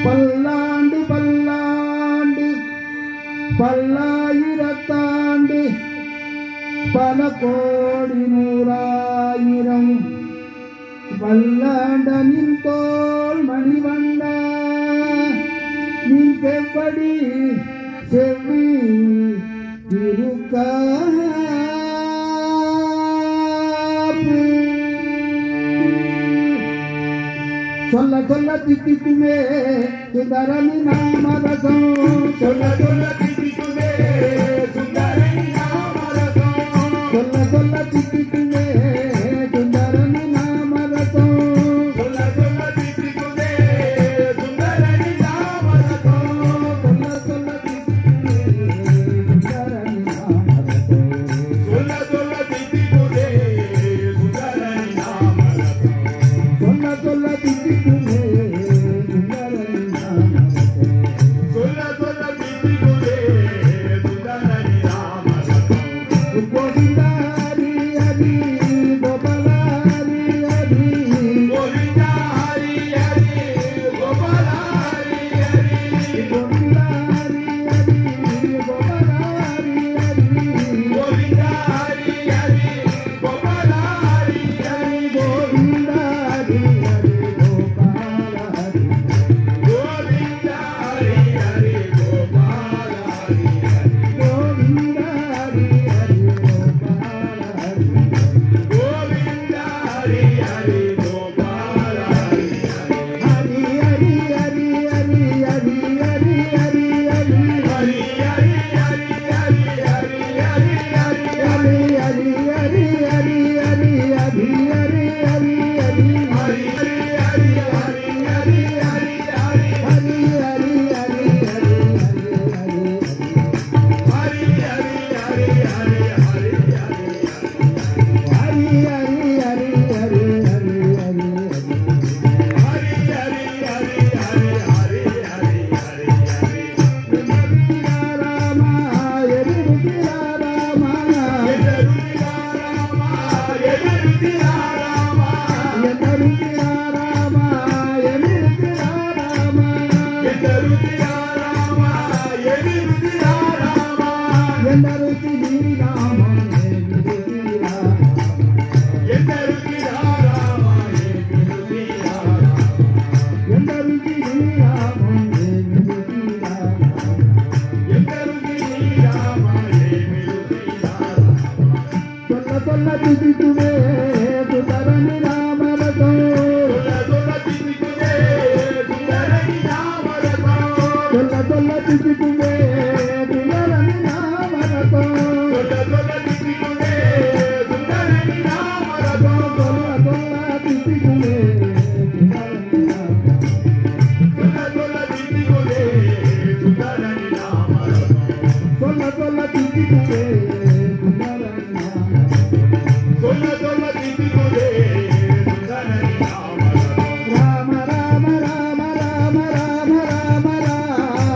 பல்லாண்டு பல்லாண்டு பல்லாயிரத்தாண்டு பல கோடி நூறாயிரம் வல்லாண்டனின் தோல் மணிவண்ண நீ செவ்வடி செவ்வி இருக்க சொல்ல சொல்ல தித்திக்குமே சுந்தரணி நாமரசம் சொல்ல சொல்ல தித்திக்குமே சுந்தரணி நாமரசம் சொல்ல சொல்ல தித்திக்குமே சுந்தரணி நாமரசம் சொல்ல சொல்ல தித்திக்குமே சுந்தரணி நாமரசம் சொல்ல சொல்ல தித்திக்குமே சுந்தரணி நாமரசம் சொல்ல சொல்ல தித்திக்குமே சுந்தரணி நாமரசம் சொல்ல சொல்ல தித்திக்குமே சுந்தரணி நாமரசம் சொல்ல சொல்ல தித்திக்குமே சுந்தரணி நாமரசம் Govinda Hari Hari Gopala Hari Hari Govinda Hari Hari Gopala Hari Hari Govinda Hari Hari Gopala Hari Hari Govinda Hari Hari Gopala Hari Hari Govinda Hari Hari Gopala Hari Govinda Hari Hari Gopala Hari Govinda Hari Hari Gopala Hari Govinda Hari Hari Gopala Hari Hari Hari Hari Hari Hari Hari Hari Hari Hari Rama Rama Rama Rama Rama Rama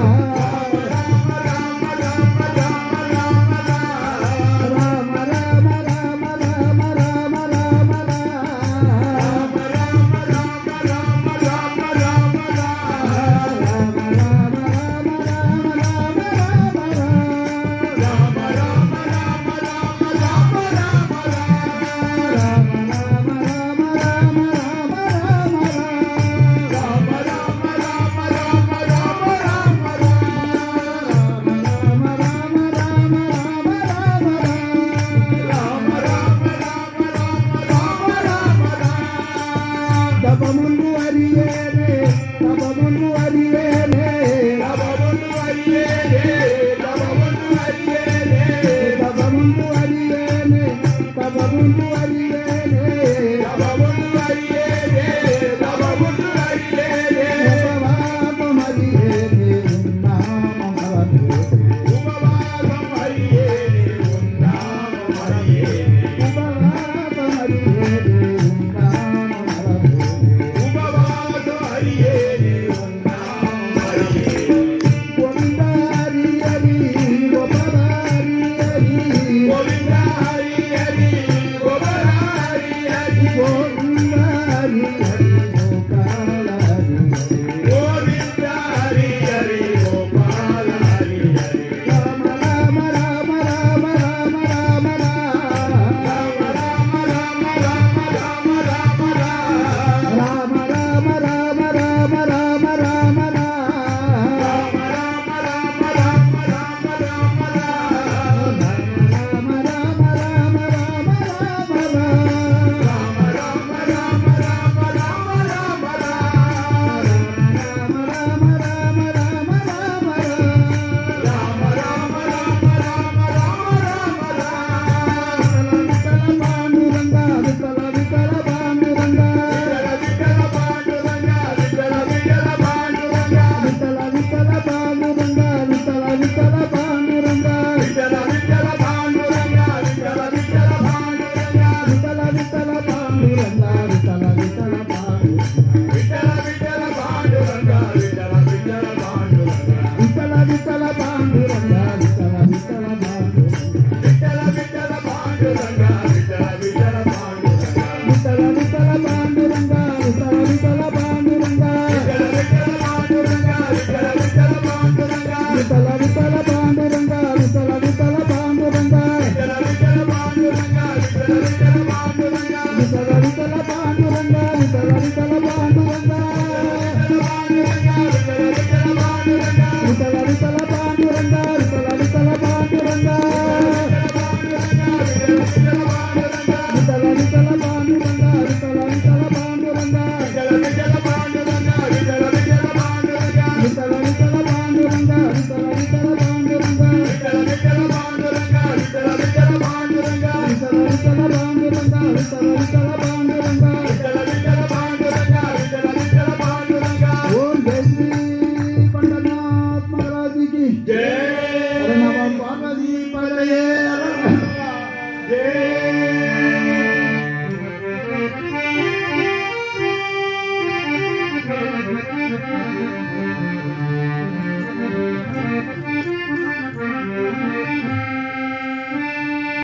జయ